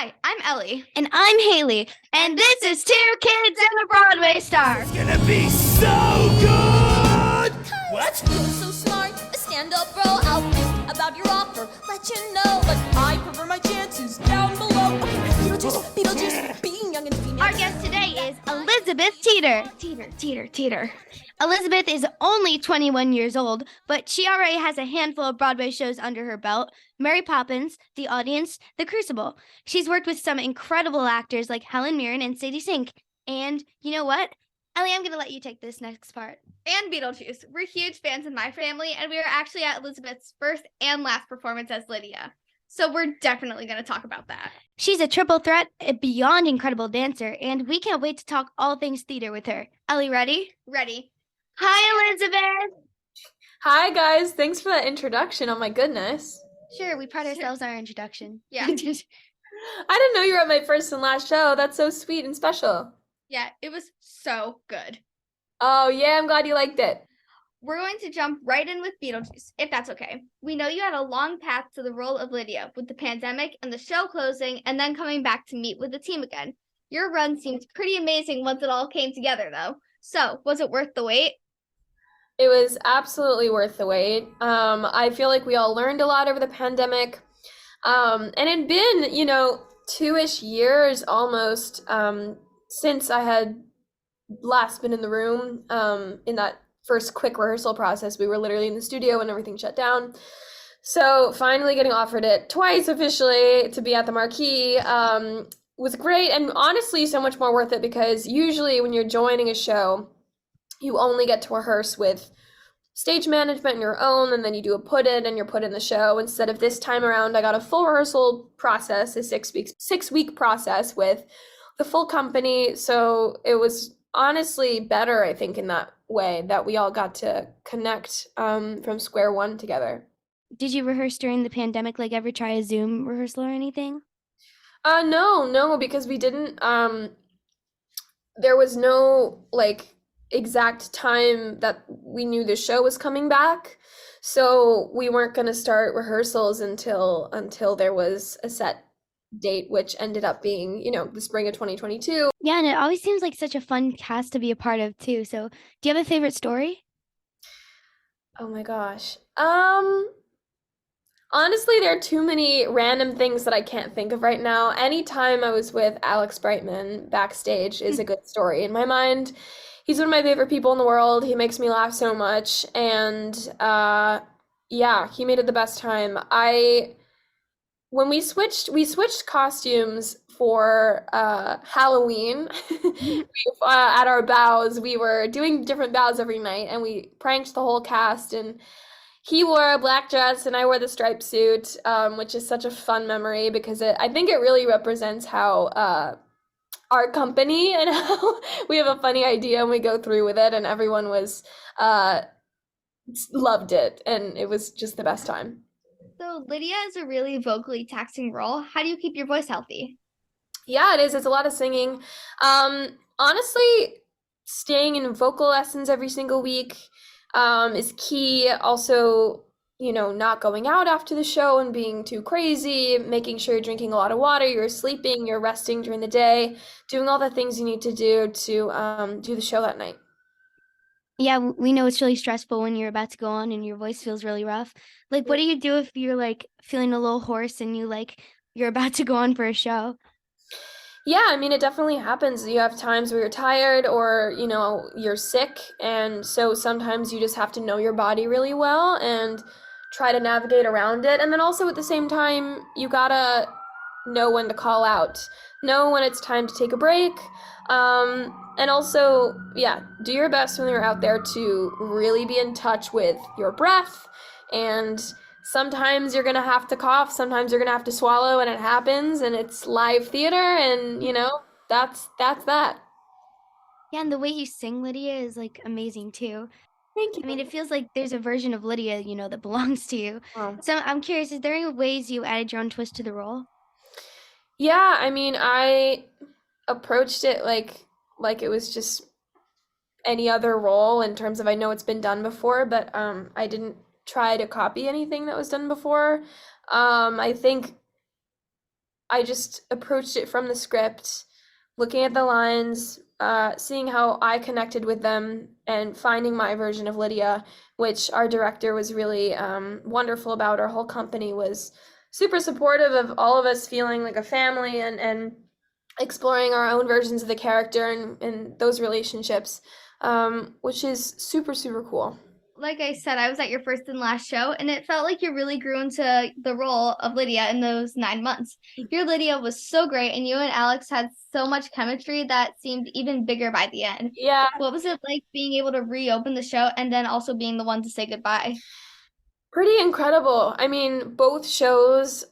Hi, I'm Ellie. And I'm Haley. And this is Two Kids and a Broadway Star. It's gonna be so good! What? You're so smart, stand up, bro. I'll think about your offer, let you know. But I prefer my chances down below. Okay, Beetlejuice, being young and female. Our guest today is Elizabeth Teeter. Teeter. Elizabeth is only 21 years old, but she already has a handful of Broadway shows under her belt. Mary Poppins, The Audience, The Crucible. She's worked with some incredible actors like Helen Mirren and Sadie Sink. And you know what? Ellie, I'm going to let you take this next part. And Beetlejuice. We're huge fans in my family, and we were actually at Elizabeth's first and last performance as Lydia. So we're definitely going to talk about that. She's a triple threat, a beyond incredible dancer, and we can't wait to talk all things theater with her. Ellie, ready? Ready. Hi, Elizabeth. Hi, guys. Thanks for that introduction. Oh, my goodness. Sure, we pride ourselves on our introduction. Yeah. I didn't know you were at my first and last show. That's so sweet and special. Yeah, it was so good. Oh, yeah, I'm glad you liked it. We're going to jump right in with Beetlejuice, if that's okay. We know you had a long path to the role of Lydia with the pandemic and the show closing and then coming back to meet with the team again. Your run seemed pretty amazing once it all came together, though. So, was it worth the wait? It was absolutely worth the wait. I feel like we all learned a lot over the pandemic. And it'd been, 2-ish years almost since I had last been in the room in that first quick rehearsal process. We were literally in the studio when everything shut down. So finally getting offered it twice officially to be at the Marquee was great, and honestly so much more worth it, because usually when you're joining a show, you only get to rehearse with stage management on your own, and then you do a put-in and you're put in the show. Instead of this time around, I got a full rehearsal process, a 6-week process with the full company. So it was honestly better, I think, in that way, that we all got to connect from square one together. Did you rehearse during the pandemic, like ever try a Zoom rehearsal or anything? No, because we didn't, there was no, exact time that we knew the show was coming back. So we weren't going to start rehearsals until there was a set date, which ended up being, the spring of 2022. Yeah, and it always seems like such a fun cast to be a part of, too. So do you have a favorite story? Oh my gosh. Honestly, there are too many random things that I can't think of right now. Anytime I was with Alex Brightman backstage is a good story in my mind. He's one of my favorite people in the world. He makes me laugh so much. And yeah, he made it the best time. When we switched costumes for Halloween at our bows. We were doing different bows every night, and we pranked the whole cast, and he wore a black dress and I wore the striped suit, which is such a fun memory, because I think it really represents how our company and how we have a funny idea and we go through with it, and everyone loved it, and it was just the best time. So Lydia is a really vocally taxing role. How do you keep your voice healthy? Yeah, it is. It's a lot of singing. Honestly, staying in vocal lessons every single week is key. Also, not going out after the show and being too crazy, making sure you're drinking a lot of water, you're sleeping, you're resting during the day, doing all the things you need to do to do the show that night. Yeah, we know it's really stressful when you're about to go on and your voice feels really rough. Like, what do you do if you're feeling a little hoarse and you're about to go on for a show? Yeah, I mean, it definitely happens. You have times where you're tired or, you're sick. And so sometimes you just have to know your body really well and try to navigate around it. And then also at the same time, you gotta know when to call out, know when it's time to take a break. And also, yeah, do your best when you're out there to really be in touch with your breath. And sometimes you're going to have to cough, sometimes you're going to have to swallow, and it happens, and it's live theater, and, that's that. Yeah, and the way you sing, Lydia, is, amazing, too. Thank you. I mean, it feels like there's a version of Lydia, that belongs to you. Oh. So I'm curious, is there any ways you added your own twist to the role? Yeah, I mean, I approached it like it was just any other role, in terms of, I know it's been done before, but I didn't try to copy anything that was done before. I think I just approached it from the script, looking at the lines, seeing how I connected with them, and finding my version of Lydia, which our director was really wonderful about. Our whole company was super supportive of all of us feeling like a family, and exploring our own versions of the character and those relationships, which is super, super cool. Like I said, I was at your first and last show, and it felt like you really grew into the role of Lydia in those 9 months. Your Lydia was so great, and you and Alex had so much chemistry that seemed even bigger by the end. Yeah. What was it like being able to reopen the show and then also being the one to say goodbye? Pretty incredible. I mean, both shows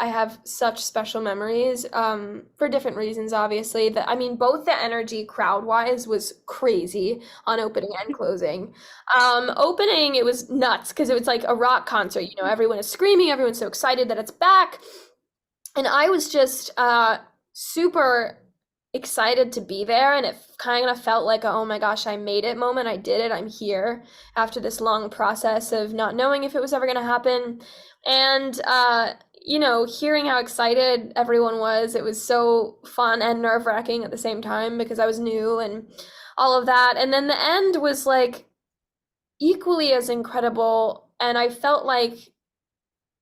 I have such special memories, for different reasons, obviously. I mean, both the energy crowd-wise was crazy on opening and closing. Opening, it was nuts because it was like a rock concert. You know, everyone is screaming, everyone's so excited that it's back. And I was just super excited to be there, and it kind of felt like a, oh my gosh, I made it moment. I did it. I'm here after this long process of not knowing if it was ever going to happen. And you know, hearing how excited everyone was, it was so fun and nerve-wracking at the same time because I was new and all of that. And then the end was like equally as incredible, and I felt like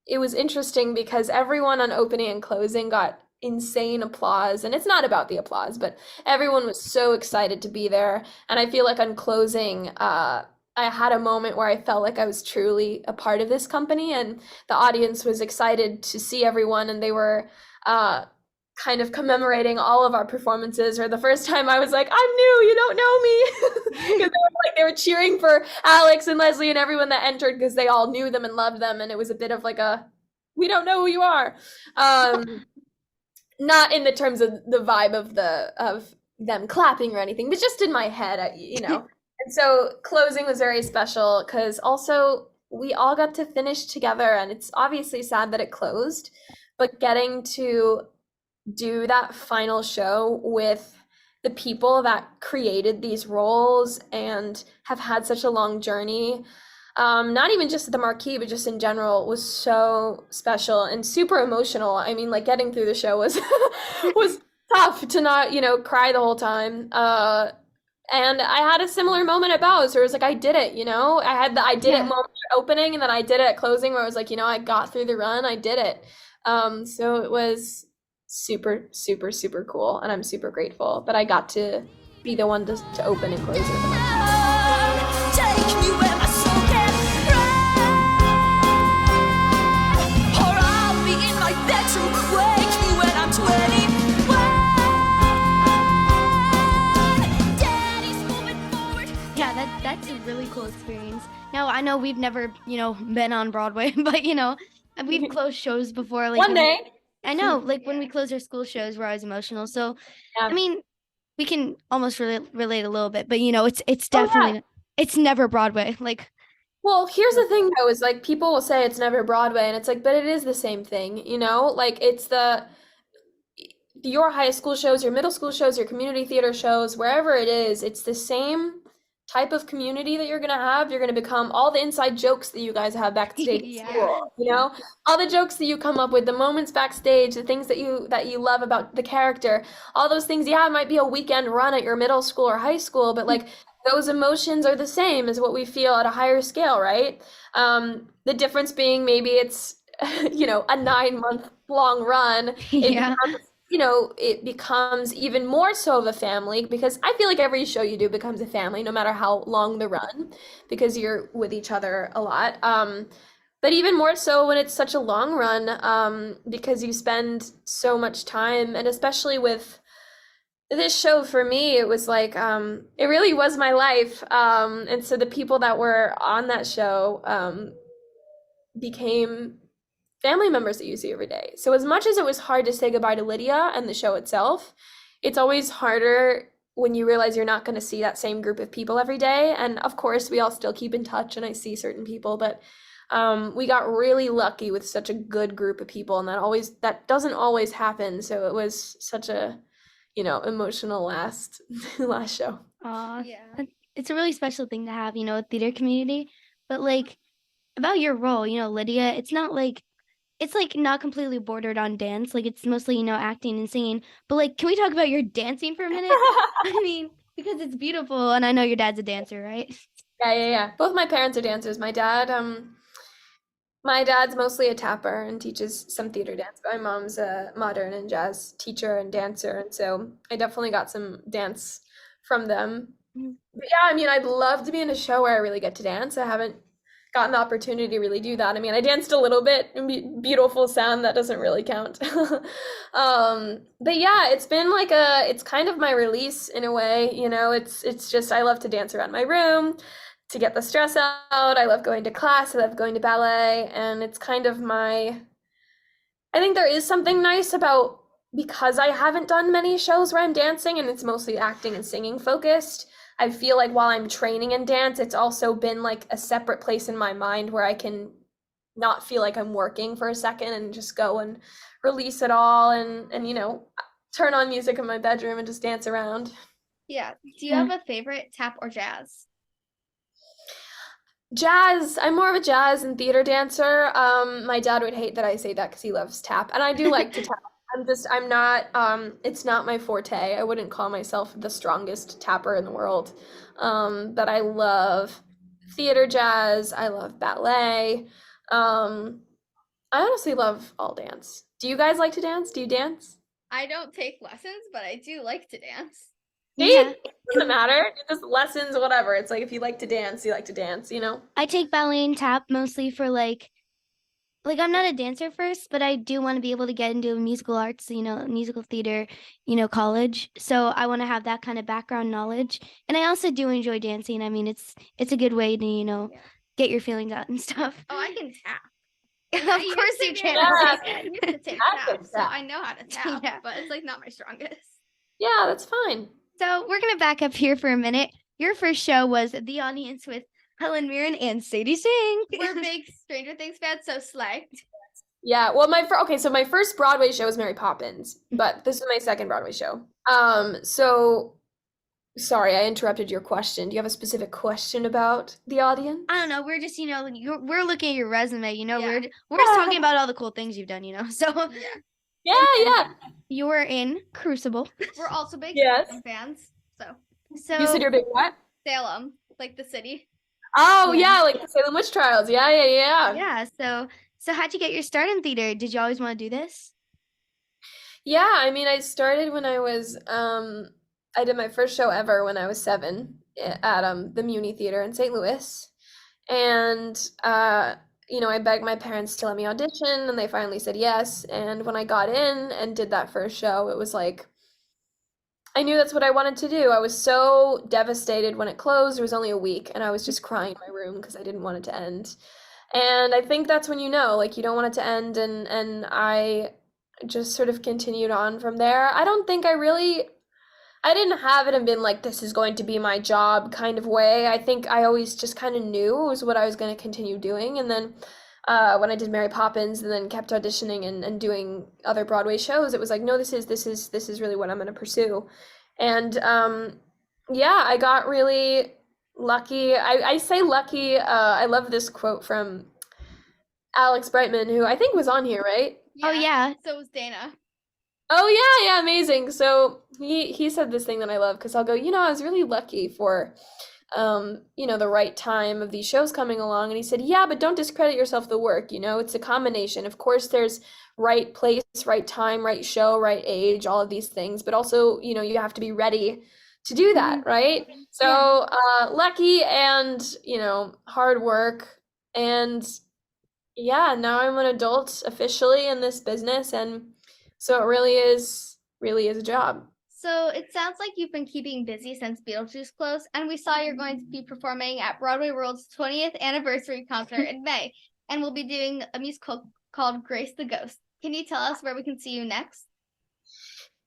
it was interesting because everyone on opening and closing got insane applause, and it's not about the applause, but everyone was so excited to be there. And I feel like on closing, I had a moment where I felt like I was truly a part of this company, and the audience was excited to see everyone, and they were kind of commemorating all of our performances. Or the first time I was like, I'm new, you don't know me. Because they were cheering for Alex and Leslie and everyone that entered because they all knew them and loved them, and it was a bit of like a, we don't know who you are. Not in the terms of the vibe of them clapping or anything, but just in my head, you know. And so closing was very special because also we all got to finish together, and it's obviously sad that it closed, but getting to do that final show with the people that created these roles and have had such a long journey, not even just at the marquee, but just in general, was so special and super emotional. I mean, like getting through the show was was tough to not, you know, cry the whole time. And I had a similar moment at Bows where it was like, I did it, you know? I had the I did it moment at opening, and then I did it at closing where I was like, you know, I got through the run, I did it. So it was super, super, super cool, and I'm super grateful that I got to be the one to open and close it. Take me where my soul can run, or I'll be in my bedroom. Wake me when I'm 21. Daddy's moving forward. Yeah, that's a really cool experience. Now, I know we've never, you know, been on Broadway, but, you know, we've closed shows before. Like One day. I know, like when we close our school shows, we're always emotional. So, Yeah. I mean, we can almost relate a little bit, but, you know, it's definitely, it's never Broadway. Like, well, here's the thing though, is like people will say it's never Broadway, and it's like, but it is the same thing, you know? Like it's your high school shows, your middle school shows, your community theater shows, wherever it is, it's the same type of community that you're gonna have. You're gonna become all the inside jokes that you guys have backstage at school, you know, all the jokes that you come up with, the moments backstage, the things that you love about the character, all those things. Yeah, it might be a weekend run at your middle school or high school, but like those emotions are the same as what we feel at a higher scale, right? The difference being maybe it's you know, a 9-month long run. You know, it becomes even more so of a family, because I feel like every show you do becomes a family, no matter how long the run, because you're with each other a lot. But even more so when it's such a long run, because you spend so much time, and especially with this show, for me, it was like, it really was my life. And so the people that were on that show became family members that you see every day. So as much as it was hard to say goodbye to Lydia and the show itself, it's always harder when you realize you're not going to see that same group of people every day. And of course, we all still keep in touch, and I see certain people, but we got really lucky with such a good group of people, and that doesn't always happen. So it was such a, you know, emotional last show. Yeah. It's a really special thing to have, you know, a theater community. But like about your role, you know, Lydia, it's not like it's like not completely bordered on dance. Like it's mostly, acting and singing. But like, can we talk about your dancing for a minute? I mean, because it's beautiful, and I know your dad's a dancer, right? Yeah. Both my parents are dancers. My dad's mostly a tapper and teaches some theater dance, but my mom's a modern and jazz teacher and dancer, and so I definitely got some dance from them. Mhm. But yeah, I mean, I'd love to be in a show where I really get to dance. I haven't gotten the opportunity to really do that. I mean, I danced a little bit in Beautiful Sound, that doesn't really count. But yeah, it's been like it's kind of my release in a way, it's just I love to dance around my room to get the stress out. I love going to class, I love going to ballet, and it's kind of I think there is something nice about, because I haven't done many shows where I'm dancing and it's mostly acting and singing focused. I feel like while I'm training in dance, it's also been like a separate place in my mind where I can not feel like I'm working for a second and just go and release it all and turn on music in my bedroom and just dance around. Yeah. Do you have a favorite, tap or jazz? Jazz. I'm more of a jazz and theater dancer. My dad would hate that I say that because he loves tap, and I do like to tap. I'm not, it's not my forte. I wouldn't call myself the strongest tapper in the world. But I love theater jazz. I love ballet. I honestly love all dance. Do you guys like to dance? Do you dance? I don't take lessons, but I do like to dance. Yeah. It doesn't matter. Just lessons, whatever. It's like if you like to dance, you like to dance, I take ballet and tap mostly for like I'm not a dancer first, but I do want to be able to get into musical arts, musical theater, college. So I want to have that kind of background knowledge. And I also do enjoy dancing. I mean, it's a good way to, get your feelings out and stuff. Oh, I can tap. Of course you can. I used to take I can tap, so tap. I know how to tap, Yeah. but it's like not my strongest. Yeah, that's fine. So we're gonna back up here for a minute. Your first show was The Audience with Helen Mirren and Sadie Sink. We're big Stranger Things fans, so slay. Yeah, well, so my first Broadway show was Mary Poppins, but this is my second Broadway show. So sorry, I interrupted your question. Do you have a specific question about The Audience? I don't know. We're just, we're looking at your resume. Yeah. We're just talking about all the cool things you've done. So Yeah. you were in Crucible. We're also big Yes. Salem fans, so So You said you're big what? Salem, like the city. Oh, Yeah. yeah, like the Salem Witch Trials. Yeah. yeah. So how'd you get your start in theater? Did you always want to do this? Yeah, I mean, I started when I was, I did my first show ever when I was 7 at the Muni Theater in St. Louis. And, I begged my parents to let me audition, and they finally said yes. And when I got in and did that first show, it was like, I knew that's what I wanted to do. I was so devastated when it closed. It was only a week, and I was just crying in my room because I didn't want it to end. And I think that's when you don't want it to end, and I just sort of continued on from there. I don't think I didn't have it and been like, this is going to be my job kind of way. I think I always just kind of knew it was what I was going to continue doing. And then when I did Mary Poppins and then kept auditioning and doing other Broadway shows, it was like, no, this is really what I'm going to pursue. And I got really lucky. I say lucky. I love this quote from Alex Brightman, who I think was on here, right? Oh, yeah. So was Dana. Oh yeah, amazing. So he said this thing that I love, because I'll go, I was really lucky for the right time of these shows coming along. And he said, yeah, but don't discredit yourself the work, it's a combination. Of course, there's right place, right time, right show, right age, all of these things, but also, you have to be ready to do that, right? So lucky and, hard work. And yeah, now I'm an adult officially in this business, and so it really is a job. So it sounds like you've been keeping busy since Beetlejuice closed, and we saw you're going to be performing at Broadway World's 20th anniversary concert in May, and we'll be doing a musical called Grace the Ghost. Can you tell us where we can see you next?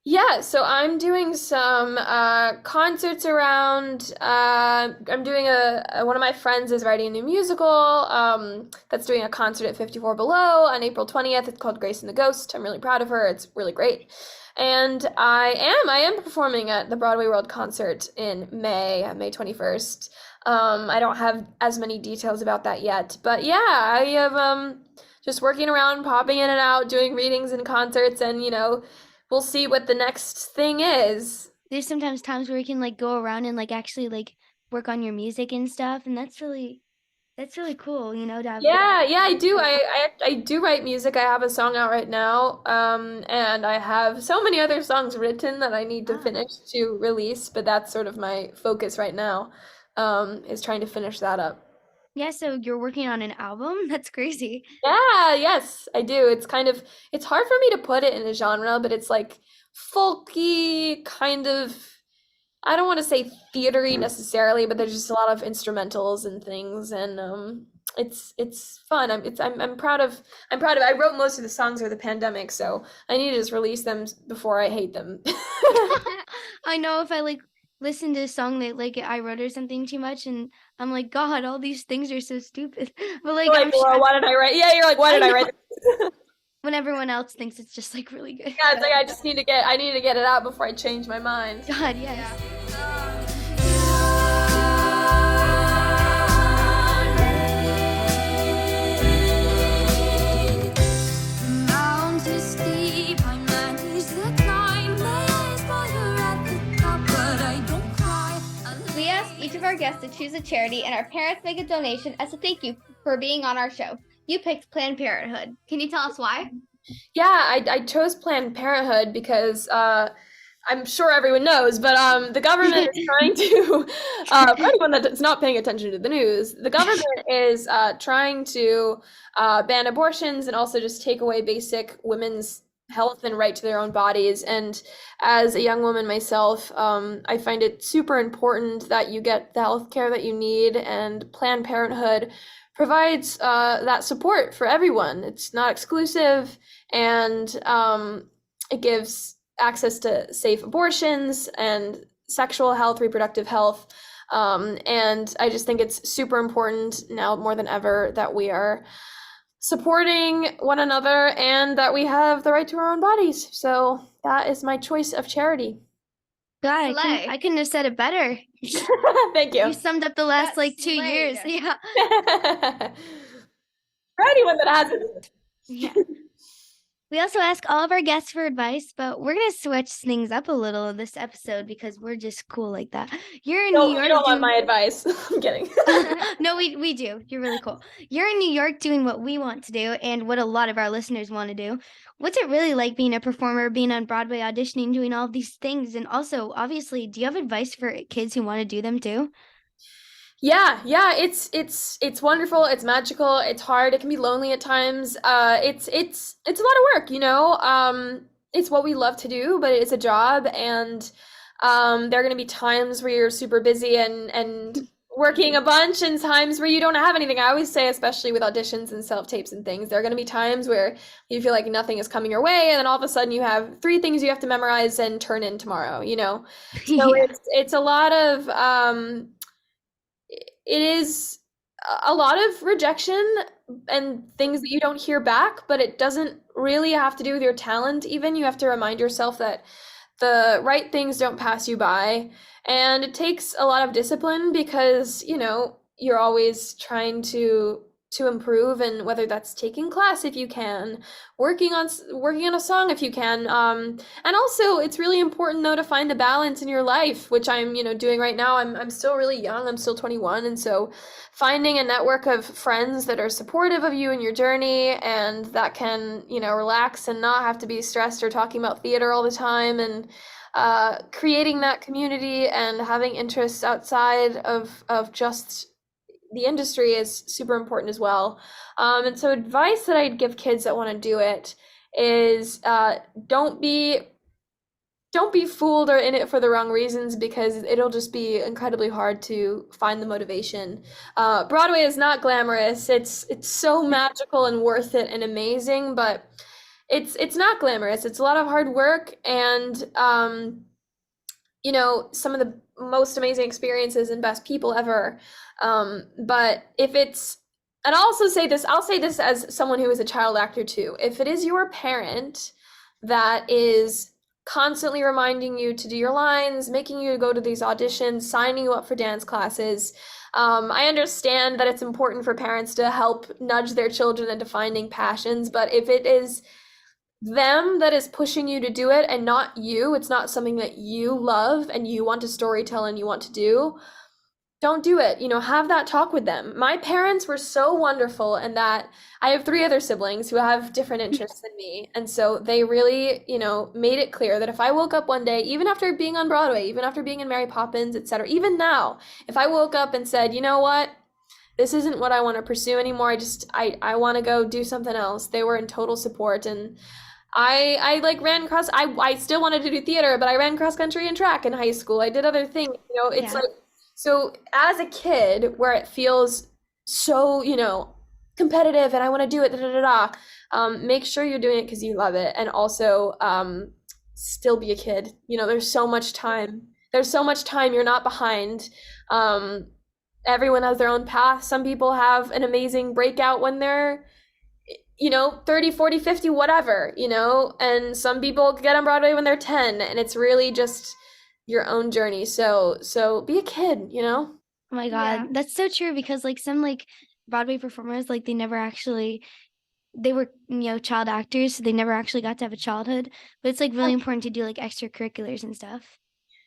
Yeah, so I'm doing some concerts around. I'm doing one of my friends is writing a new musical that's doing a concert at 54 Below on April 20th. It's called Grace and the Ghost. I'm really proud of her. It's really great. And I am performing at the Broadway World concert in May 21st. I don't have as many details about that yet, but yeah, I have just working around, popping in and out, doing readings and concerts, and we'll see what the next thing is. There's sometimes times where you can like go around and like actually like work on your music and stuff, and that's really cool, to have. Yeah, I do. I do write music. I have a song out right now, and I have so many other songs written that I need to finish to release, but that's sort of my focus right now, is trying to finish that up. Yeah, so you're working on an album? That's crazy. Yeah, yes, I do. It's hard for me to put it in a genre, but it's like folky, kind of, I don't want to say theatery necessarily, but there's just a lot of instrumentals and things, and it's fun. I'm proud of I wrote most of the songs over the pandemic, so I need to just release them before I hate them. I know if I like listen to a song that like I wrote or something too much, and I'm like, God, all these things are so stupid. But like, You're like, well, why did I write? Yeah, you're like, why did I write this? When everyone else thinks it's just like really good. Yeah, it's like I need to get it out before I change my mind. God, yes. We asked each of our guests to choose a charity, and our parents make a donation as a thank you for being on our show. You picked Planned Parenthood. Can you tell us why? Yeah, I chose Planned Parenthood because I'm sure everyone knows, but the government is trying to, for anyone that's not paying attention to the news, the government is trying to ban abortions and also just take away basic women's health and right to their own bodies. And as a young woman myself, I find it super important that you get the health care that you need, and Planned Parenthood provides that support for everyone. It's not exclusive, and it gives access to safe abortions and sexual health, reproductive health. And I just think it's super important now more than ever that we are supporting one another and that we have the right to our own bodies. So that is my choice of charity. God, I couldn't have said it better. Thank you. You summed up the last like 2 years. Yeah. For anyone that hasn't. Yeah. We also ask all of our guests for advice, but we're going to switch things up a little in this episode because we're just cool like that. You're in New York. You don't want my advice. I'm kidding. No, we do. You're really cool. You're in New York doing what we want to do and what a lot of our listeners want to do. What's it really like being a performer, being on Broadway, auditioning, doing all of these things? And also, obviously, do you have advice for kids who want to do them too? Yeah, it's wonderful. It's magical. It's hard. It can be lonely at times. It's a lot of work, It's what we love to do, but it's a job, and there are going to be times where you're super busy and working a bunch, and times where you don't have anything. I always say, especially with auditions and self-tapes and things, there are going to be times where you feel like nothing is coming your way, and then all of a sudden you have 3 things you have to memorize and turn in tomorrow, So Yeah. it's a lot of it is a lot of rejection and things that you don't hear back, but it doesn't really have to do with your talent even. You have to remind yourself that the right things don't pass you by, and it takes a lot of discipline because, you're always trying to improve, and whether that's taking class if you can, working on a song if you can, and also it's really important though to find the balance in your life, which I'm doing right now. I'm still really young. I'm still 21, and so finding a network of friends that are supportive of you in your journey and that can relax and not have to be stressed or talking about theater all the time, and creating that community and having interests outside of just the industry is super important as well. And so advice that I'd give kids that want to do it is don't be fooled or in it for the wrong reasons, because it'll just be incredibly hard to find the motivation. Broadway is not glamorous. It's so magical and worth it and amazing, but it's not glamorous. It's a lot of hard work, and some of the most amazing experiences and best people ever. But if it's, and I'll say this as someone who is a child actor too, if it is your parent that is constantly reminding you to do your lines, making you go to these auditions, signing you up for dance classes. I understand that it's important for parents to help nudge their children into finding passions, but if it is them that is pushing you to do it and not you, it's not something that you love and you want to storytell and you want to do, don't do it. Have that talk with them. My parents were so wonderful in that I have 3 other siblings who have different interests than me. And so they really, made it clear that if I woke up one day, even after being on Broadway, even after being in Mary Poppins, etc., even now, if I woke up and said, you know what, this isn't what I want to pursue anymore, I want to go do something else, they were in total support. And I like ran cross, I still wanted to do theater, but I ran cross country and track in high school. I did other things, it's like, so as a kid where it feels so, competitive and I want to do it, make sure you're doing it because you love it. And also still be a kid. There's so much time. You're not behind. Everyone has their own path. Some people have an amazing breakout when they're 30, 40, 50, whatever, and some people get on Broadway when they're 10, and it's really just your own journey. So be a kid, Oh my God, Yeah. that's so true, because like some like Broadway performers, like they were child actors, so they never actually got to have a childhood. But it's like really important to do like extracurriculars and stuff.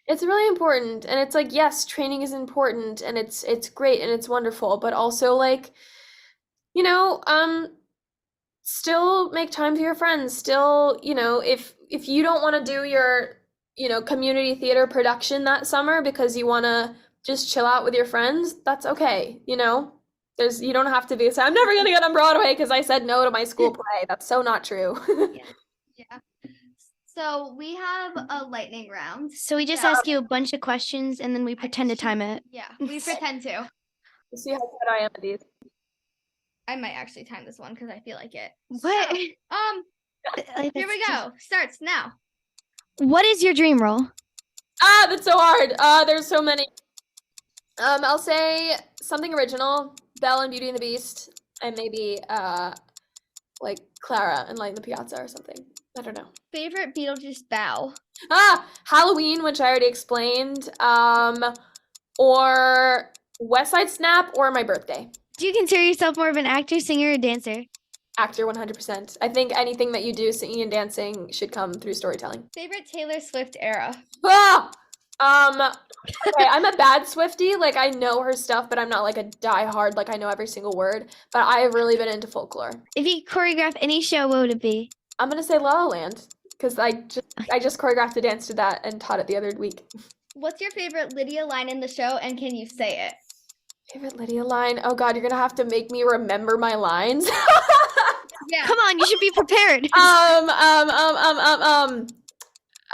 It's really important, and it's like, yes, training is important, and it's great and it's wonderful, but also like, still make time for your friends. Still, if you don't want to do your community theater production that summer because you want to just chill out with your friends, that's okay. You don't have to be, so I'm never gonna get on Broadway because I said no to my school play. That's so not true. Yeah. So we have a lightning round. So we just ask you a bunch of questions and then we pretend to time it. Yeah, we pretend to. We'll see how good I am at these. I might actually time this one because I feel like it. What? So, here we go. Starts now. What is your dream role? That's so hard. There's so many. I'll say something original, Belle and Beauty and the Beast, and maybe like Clara and Light in the Piazza or something. I don't know. Favorite Beetlejuice bow. Halloween, which I already explained. Or West Side Snap, or my birthday. Do you consider yourself more of an actor, singer, or dancer? Actor, 100%. I think anything that you do, singing and dancing, should come through storytelling. Favorite Taylor Swift era. Okay, I'm a bad Swiftie. Like, I know her stuff, but I'm not like a diehard, like I know every single word. But I have really been into folklore. If you choreograph any show, what would it be? I'm gonna say La La Land, because I just choreographed a dance to that and taught it the other week. What's your favorite Lydia line in the show, and can you say it? Favorite Lydia line? Oh God, you're gonna have to make me remember my lines. Yeah. Come on, you should be prepared.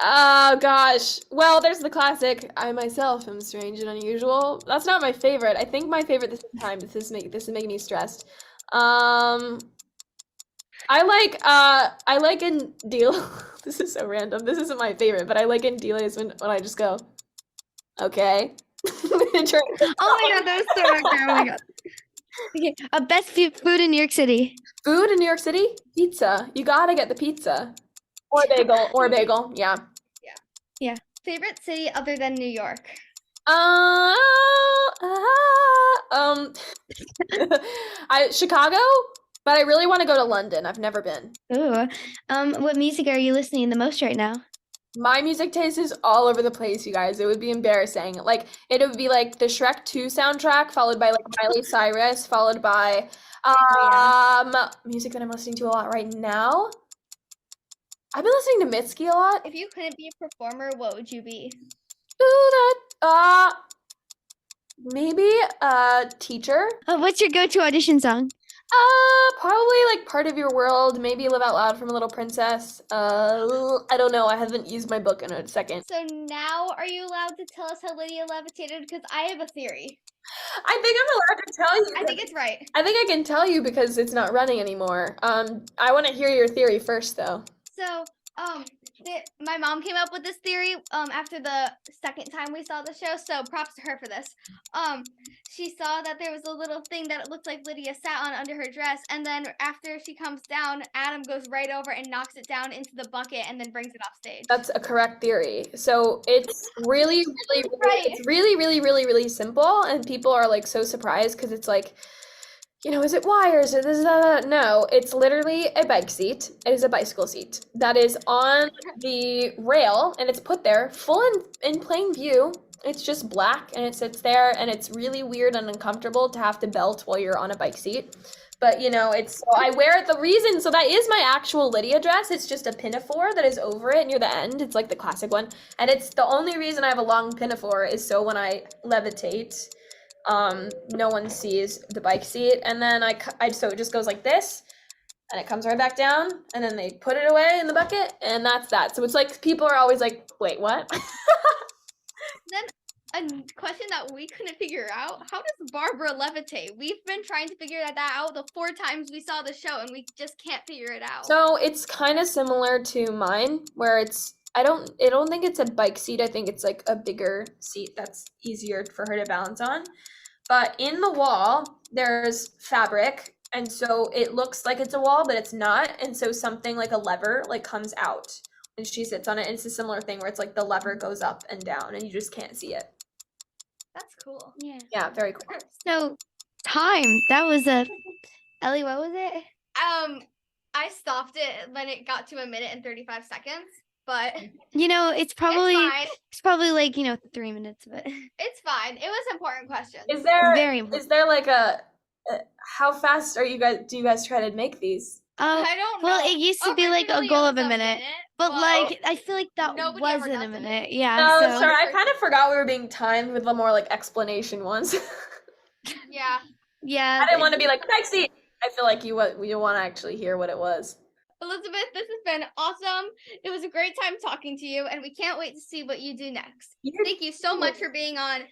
Oh gosh. Well, there's the classic, I myself am strange and unusual. That's not my favorite. I think my favorite this time, this is making me stressed. I like in Deal. This is so random. This isn't my favorite, but I like in Delays when I just go, okay. Oh my God, that was so okay. Oh my God. Okay, best food in New York City. Food in New York City? Pizza. You gotta get the pizza. Or a bagel. Yeah. Favorite city other than New York. Chicago, but I really want to go to London. I've never been. Ooh. What music are you listening the most right now? My music taste is all over the place, you guys. It would be embarrassing. Like, it would be like the Shrek 2 soundtrack, followed by like Miley Cyrus, followed by music that I'm listening to a lot right now. I've been listening to Mitski a lot. If you couldn't be a performer, what would you be? Maybe a teacher. What's your go-to audition song? Probably like Part of Your World, maybe Live Out Loud from Little Princess. I don't know, I haven't used my book in a second. So now are you allowed to tell us how Lydia levitated? Because I have a theory. I think I'm allowed to tell you. I think it's right. I think I can tell you because it's not running anymore. I want to hear your theory first, though. So, my mom came up with this theory after the second time we saw the show, so props to her for this. she saw that there was a little thing that it looked like Lydia sat on under her dress, and then after she comes down, Adam goes right over and knocks it down into the bucket and then brings it off stage. That's a correct theory. So it's really, really, Right. it's really, really, really, really simple, and people are like so surprised because it's like, you know, is it wires or this? No, it's literally a bike seat. It is a bicycle seat that is on the rail, and it's put there full in plain view. It's just black, and it sits there, and it's really weird and uncomfortable to have to belt while you're on a bike seat. But, you know, so I wear it, the reason, so that is my actual Lydia dress. It's just a pinafore that is over it near the end. It's like the classic one. And it's the only reason I have a long pinafore is so when I levitate, no one sees the bike seat. And then so it just goes like this, and it comes right back down, and then they put it away in the bucket, and that's that. So it's like, people are always like, wait, what? Then a question that we couldn't figure out, how does Barbara levitate? We've been trying to figure that out the 4 times we saw the show, and we just can't figure it out. So it's kind of similar to mine, where I don't think it's a bike seat. I think it's like a bigger seat that's easier for her to balance on. But in the wall, there's fabric, and so it looks like it's a wall, but it's not. And so something like a lever like comes out when she sits on it. And it's a similar thing where it's like the lever goes up and down, and you just can't see it. That's cool. Yeah. Yeah, very cool. So, time. That was Ellie, what was it? I stopped it when it got to 1 minute and 35 seconds, but You know, it's probably it's like, 3 minutes of it. it's fine. It was important questions. Is there Very important. is there like how fast do you guys try to make these? I don't know. Well, it used to be like a Originally, goal it of a was minute, but well, like I feel like that nobody ever wasn't a does it. minute. Yeah. No, so sorry, I kind of forgot we were being timed with the more like explanation ones. Yeah. yeah. I didn't want to be like bike seat. I feel like you want to actually hear what it was. Elizabeth, this has been awesome. It was a great time talking to you, and we can't wait to see what you do next. Thank you so much for being on 2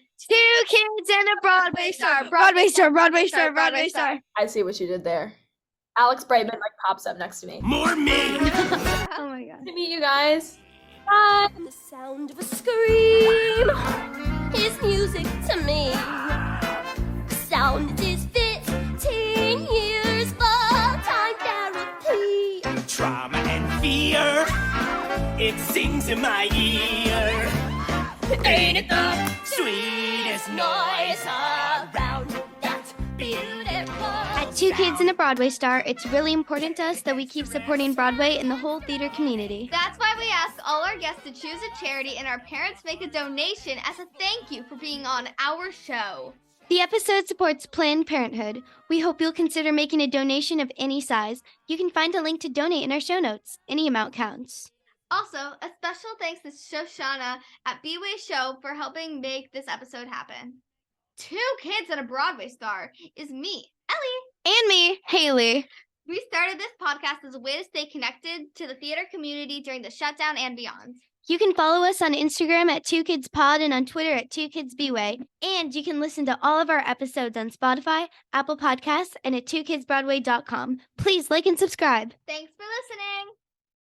kids and a Broadway star. Broadway star. Broadway star. Broadway star. I see what you did there. Alex Brightman like pops up next to me. More me! Oh my god. Good to meet you guys. Bye. The sound of a scream is music to me. Sound is 15 years for time therapy. Trauma and fear, it sings in my ear. Ain't it the sweetest noise around? That's beautiful. At 2 Kids and a Broadway Star, it's really important to us that we keep supporting Broadway and the whole theater community. That's why we ask all our guests to choose a charity and our parents make a donation as a thank you for being on our show. The episode supports Planned Parenthood. We hope you'll consider making a donation of any size. You can find a link to donate in our show notes. Any amount counts. Also, a special thanks to Shoshana at B-Way Show for helping make this episode happen. 2 Kids and a Broadway Star is me, Ellie. And me, Haley. We started this podcast as a way to stay connected to the theater community during the shutdown and beyond. You can follow us on Instagram at 2KidsPod and on Twitter at 2KidsBWay. And you can listen to all of our episodes on Spotify, Apple Podcasts, and at 2kidsbroadway.com. Please like and subscribe. Thanks for listening.